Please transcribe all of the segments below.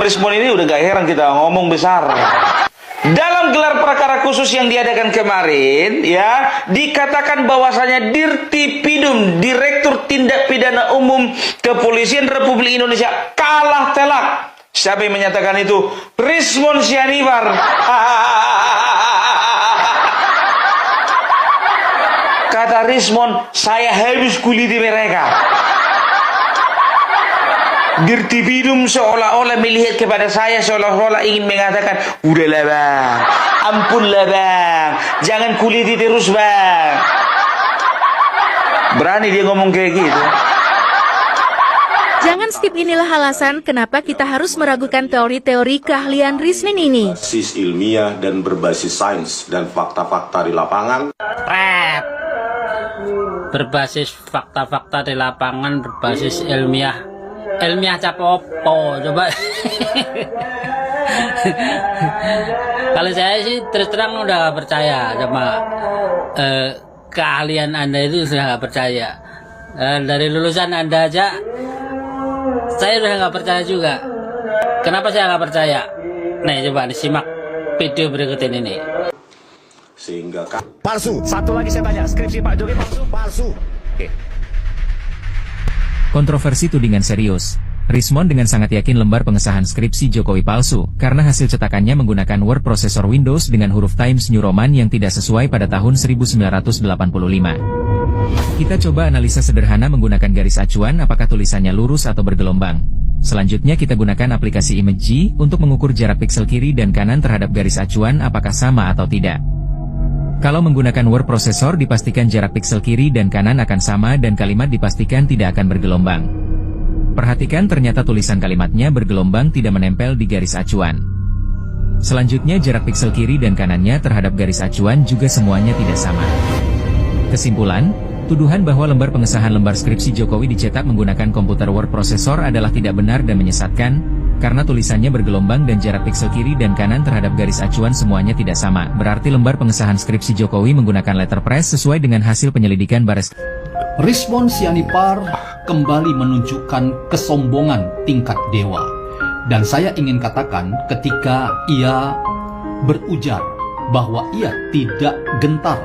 Rismon ini udah gak heran kita ngomong besar. Dalam gelar perkara khusus yang diadakan kemarin, ya, dikatakan bahwasanya Dirtipidum, Direktur Tindak Pidana Umum Kepolisian Republik Indonesia, kalah telak. Siapa yang menyatakan itu? Rismon Sianipar. Kata Rismon, saya habis kuliti mereka. Dirtipidum seolah-olah melihat kepada saya, seolah-olah ingin mengatakan, udahlah bang, ampunlah bang, jangan kuliti terus bang. Berani dia ngomong kayak gitu. Jangan skip, inilah alasan kenapa kita harus meragukan teori-teori keahlian Rismon ini. Berbasis ilmiah dan berbasis sains dan fakta-fakta di lapangan. Berbasis fakta-fakta di lapangan, berbasis ilmiah. Ilmiah capopo, coba. Kalau saya sih terus terang udah gak percaya sama keahlian Anda itu, sudah gak percaya. Dari lulusan Anda aja saya udah gak percaya juga. Kenapa saya gak percaya? Nih coba disimak video berikut ini. Sehingga palsu. Satu lagi saya tanya, skripsi Pak Jokowi palsu? Palsu. Oke. Kontroversi tudingan serius. Rismon dengan sangat yakin lembar pengesahan skripsi Jokowi palsu, karena hasil cetakannya menggunakan word processor Windows dengan huruf Times New Roman yang tidak sesuai pada tahun 1985. Kita coba analisa sederhana menggunakan garis acuan apakah tulisannya lurus atau bergelombang. Selanjutnya kita gunakan aplikasi Imageji untuk mengukur jarak piksel kiri dan kanan terhadap garis acuan apakah sama atau tidak. Kalau menggunakan word processor dipastikan jarak piksel kiri dan kanan akan sama dan kalimat dipastikan tidak akan bergelombang. Perhatikan ternyata tulisan kalimatnya bergelombang, tidak menempel di garis acuan. Selanjutnya jarak piksel kiri dan kanannya terhadap garis acuan juga semuanya tidak sama. Kesimpulan, tuduhan bahwa lembar pengesahan lembar skripsi Jokowi dicetak menggunakan komputer word processor adalah tidak benar dan menyesatkan, karena tulisannya bergelombang dan jarak piksel kiri dan kanan terhadap garis acuan semuanya tidak sama. Berarti lembar pengesahan skripsi Jokowi menggunakan letterpress sesuai dengan hasil penyelidikan Bares. Rismon Sianipar kembali menunjukkan kesombongan tingkat dewa. Dan saya ingin katakan ketika ia berujar bahwa ia tidak gentar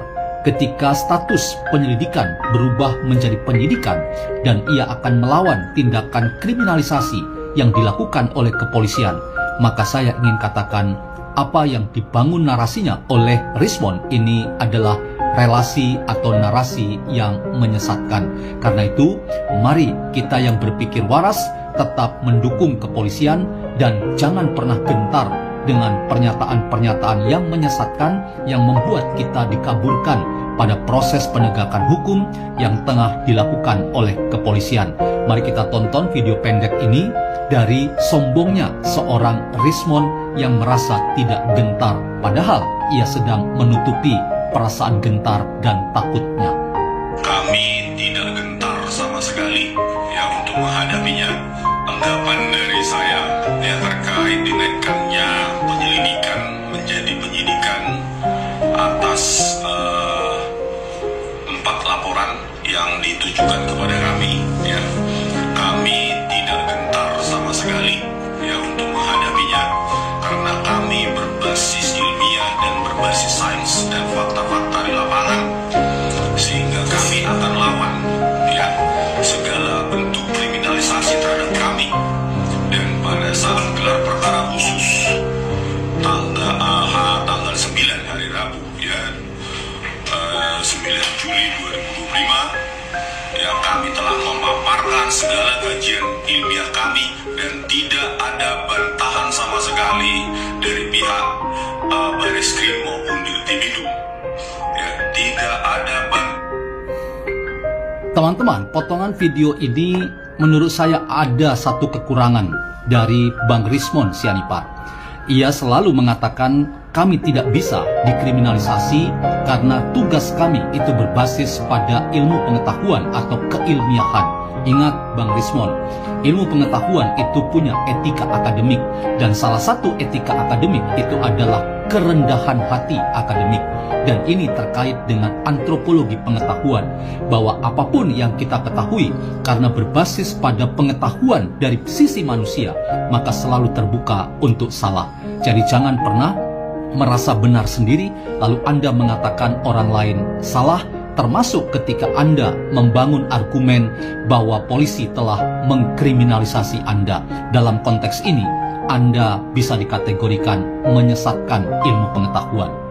ketika status penyelidikan berubah menjadi penyidikan dan ia akan melawan tindakan kriminalisasi yang dilakukan oleh kepolisian, maka saya ingin katakan apa yang dibangun narasinya oleh Rismon ini adalah relasi atau narasi yang menyesatkan. Karena itu, mari kita yang berpikir waras tetap mendukung kepolisian dan jangan pernah gentar dengan pernyataan-pernyataan yang menyesatkan yang membuat kita dikaburkan pada proses penegakan hukum yang tengah dilakukan oleh kepolisian. Mari kita tonton video pendek ini dari sombongnya seorang Rismon yang merasa tidak gentar, padahal ia sedang menutupi perasaan gentar dan takutnya. kami tidak gentar sama sekali ya untuk menghadapinya. Anggapan dari saya ya terkait dinaikkannya penyelidikan menjadi penyidikan atas 4 laporan yang ditujukan kepada kami ya. Kami tidak gentar sama sekali ya untuk menghadapinya karena kami berbasis ilmiah dan berbasis sains dan fakta-fakta di lapangan, sehingga kami akan lawan ya segala bentuk kriminalisasi terhadap kami. Dan pada saat gelar perkara khusus tanggal 9 hari Rabu ya 9 Juli 2025 ya, kami telah memaparkan segala kajian ilmiah kami dan tidak ada bantahan sama sekali dari pihak Bareskrim maupun Dirtipidum ya, tidak ada Teman-teman, potongan video ini menurut saya ada satu kekurangan dari Bang Rismon Sianipar. Ia selalu mengatakan kami tidak bisa dikriminalisasi karena tugas kami itu berbasis pada ilmu pengetahuan atau keilmiahan. Ingat Bang Rismon, ilmu pengetahuan itu punya etika akademik dan salah satu etika akademik itu adalah kerendahan hati akademik. Dan ini terkait dengan antropologi pengetahuan, bahwa apapun yang kita ketahui karena berbasis pada pengetahuan dari sisi manusia, maka selalu terbuka untuk salah. Jadi jangan pernah merasa benar sendiri lalu Anda mengatakan orang lain salah, termasuk ketika Anda membangun argumen bahwa polisi telah mengkriminalisasi Anda. Dalam konteks ini, Anda bisa dikategorikan menyesatkan ilmu pengetahuan.